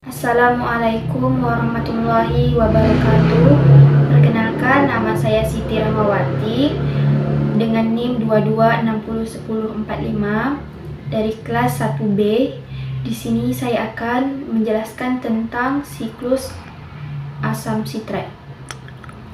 Assalamualaikum warahmatullahi wabarakatuh. Perkenalkan, nama saya Siti Rahmawati dengan NIM 22601045 dari kelas 1B. Di sini saya akan menjelaskan tentang siklus asam sitrat.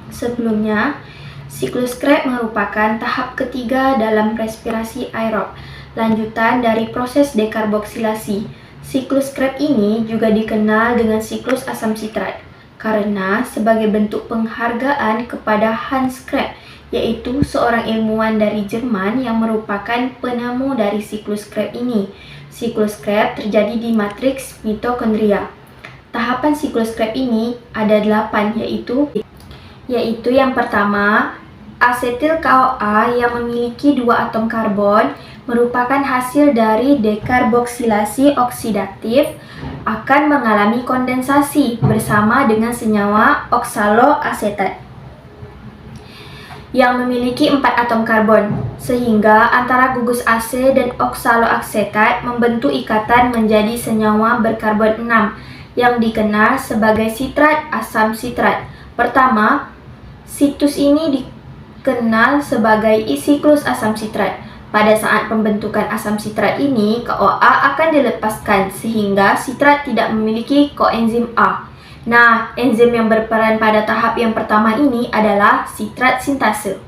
Sebelumnya, siklus Krebs merupakan tahap ketiga dalam respirasi aerob, lanjutan dari proses dekarboksilasi. Siklus Krebs ini juga dikenal dengan siklus asam sitrat karena sebagai bentuk penghargaan kepada Hans Krebs, yaitu seorang ilmuwan dari Jerman yang merupakan penemu dari siklus Krebs ini. Siklus Krebs terjadi di matriks mitokondria. Tahapan siklus Krebs ini ada 8, yaitu yang pertama, asetil CoA yang memiliki 2 atom karbon merupakan hasil dari dekarboksilasi oksidatif akan mengalami kondensasi bersama dengan senyawa oksaloasetat yang memiliki 4 atom karbon, sehingga antara gugus ase dan oksaloasetat membentuk ikatan menjadi senyawa berkarbon 6 yang dikenal sebagai sitrat asam sitrat. Pertama, situs ini dikenal sebagai siklus asam sitrat. Pada saat pembentukan asam sitrat ini, CoA akan dilepaskan sehingga sitrat tidak memiliki koenzim A. Nah, enzim yang berperan pada tahap yang pertama ini adalah sitrat sintase.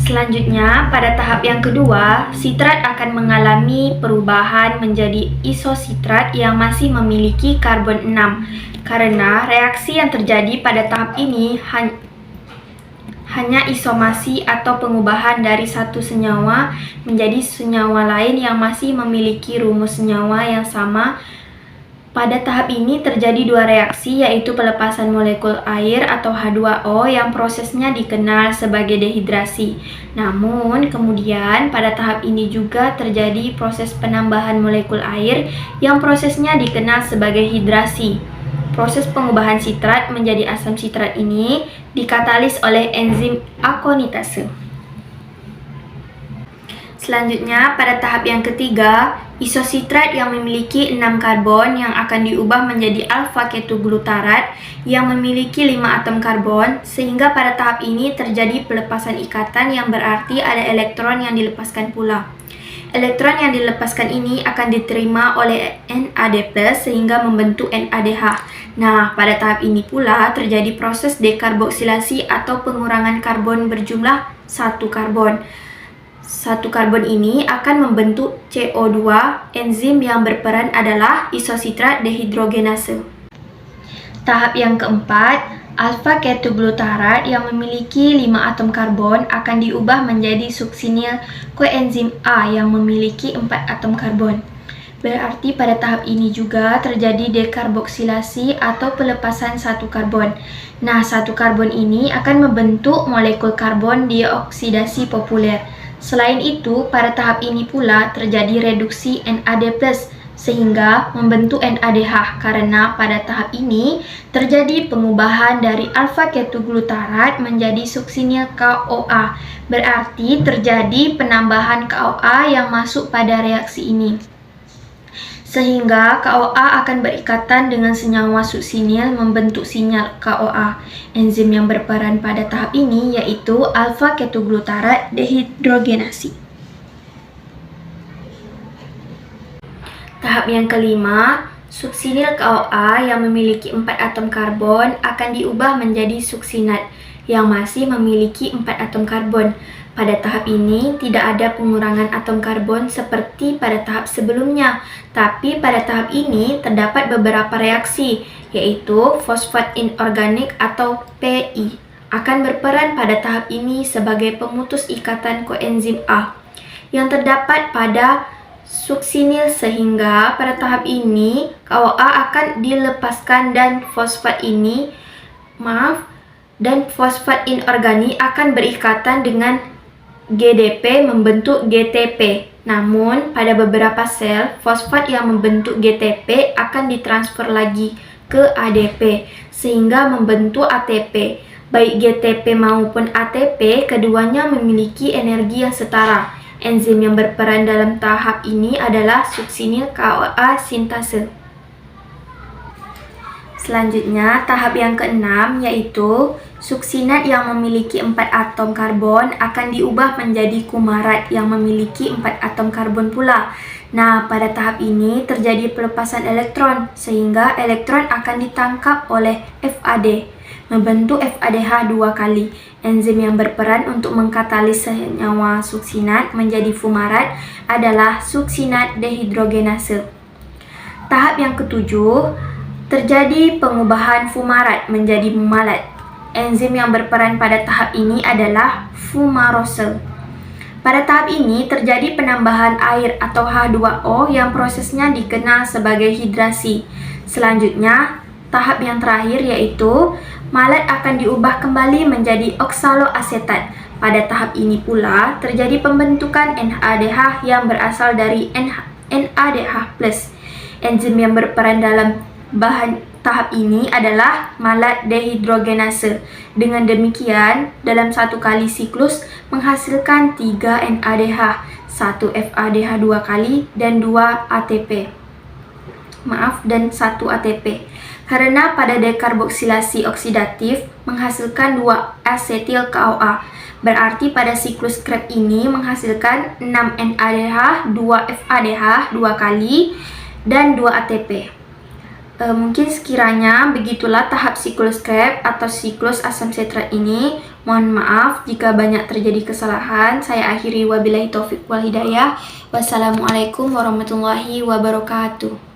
Selanjutnya, pada tahap yang kedua, sitrat akan mengalami perubahan menjadi isositrat yang masih memiliki karbon 6. Karena reaksi yang terjadi pada tahap ini hanya isomasi atau pengubahan dari satu senyawa menjadi senyawa lain yang masih memiliki rumus senyawa yang sama. Pada tahap ini terjadi 2 reaksi, yaitu pelepasan molekul air atau H2O yang prosesnya dikenal sebagai dehidrasi. Namun, kemudian pada tahap ini juga terjadi proses penambahan molekul air yang prosesnya dikenal sebagai hidrasi. Proses pengubahan sitrat menjadi asam sitrat ini dikatalis oleh enzim akonitase. Selanjutnya, pada tahap yang ketiga, isositrat yang memiliki 6 karbon yang akan diubah menjadi alfa-ketoglutarat yang memiliki 5 atom karbon, sehingga pada tahap ini terjadi pelepasan ikatan yang berarti ada elektron yang dilepaskan pula. Elektron yang dilepaskan ini akan diterima oleh NAD+, sehingga membentuk NADH. Nah, pada tahap ini pula terjadi proses dekarboksilasi atau pengurangan karbon berjumlah 1 karbon. 1 karbon ini akan membentuk CO2. Enzim yang berperan adalah isositrat dehidrogenase. Tahap yang keempat, alfa-ketoglutarat yang memiliki 5 atom karbon akan diubah menjadi suksinil koenzim A yang memiliki 4 atom karbon. Berarti pada tahap ini juga terjadi dekarboksilasi atau pelepasan 1 karbon. Nah, 1 karbon ini akan membentuk molekul karbon dioksidasi populer. Selain itu, pada tahap ini pula terjadi reduksi NAD+, sehingga membentuk NADH karena pada tahap ini terjadi pengubahan dari alfa-ketoglutarat menjadi suksinil CoA. Berarti terjadi penambahan CoA yang masuk pada reaksi ini, sehingga CoA akan berikatan dengan senyawa suksinil membentuk sinyal CoA. Enzim yang berperan pada tahap ini yaitu alfa-ketoglutarat dehidrogenasi. Tahap yang kelima, suksinil CoA yang memiliki 4 atom karbon akan diubah menjadi suksinat yang masih memiliki 4 atom karbon. Pada tahap ini tidak ada pengurangan atom karbon seperti pada tahap sebelumnya, tapi pada tahap ini terdapat beberapa reaksi, yaitu fosfat inorganik atau PI akan berperan pada tahap ini sebagai pemutus ikatan koenzim A yang terdapat pada suksinil, sehingga pada tahap ini CoA akan dilepaskan dan fosfat inorganik akan berikatan dengan GDP membentuk GTP. Namun, pada beberapa sel, fosfat yang membentuk GTP akan ditransfer lagi ke ADP sehingga membentuk ATP. Baik GTP maupun ATP, keduanya memiliki energi yang setara. Enzim yang berperan dalam tahap ini adalah suksinil CoA sintase. Selanjutnya, tahap yang keenam yaitu suksinat yang memiliki 4 atom karbon akan diubah menjadi kumarat yang memiliki 4 atom karbon pula. Nah, pada tahap ini terjadi pelepasan elektron sehingga elektron akan ditangkap oleh FAD, membentuk FADH dua kali. Enzim yang berperan untuk mengkatalis senyawa suksinat menjadi fumarat adalah suksinat dehidrogenase. Tahap yang ketujuh, terjadi pengubahan fumarat menjadi mumalat. Enzim yang berperan pada tahap ini adalah fumarose. Pada tahap ini terjadi penambahan air atau H2O yang prosesnya dikenal sebagai hidrasi. Selanjutnya, tahap yang terakhir yaitu malat akan diubah kembali menjadi oksaloasetat. Pada tahap ini pula terjadi pembentukan NADH yang berasal dari NADH+. Enzim yang berperan dalam bahan tahap ini adalah malat dehidrogenase. Dengan demikian, dalam satu kali siklus menghasilkan 3 NADH, 1 FADH 2 kali dan 2 ATP. Dan 1 ATP. Karena pada dekarboksilasi oksidatif menghasilkan 2 asetil CoA. Berarti pada siklus Krebs ini menghasilkan 6 NADH, 2 FADH 2 kali dan 2 ATP. Mungkin sekiranya begitulah tahap siklus Krebs atau siklus asam sitrat ini. Mohon maaf jika banyak terjadi kesalahan. Saya akhiri wabillahi taufik wal hidayah. Wassalamualaikum warahmatullahi wabarakatuh.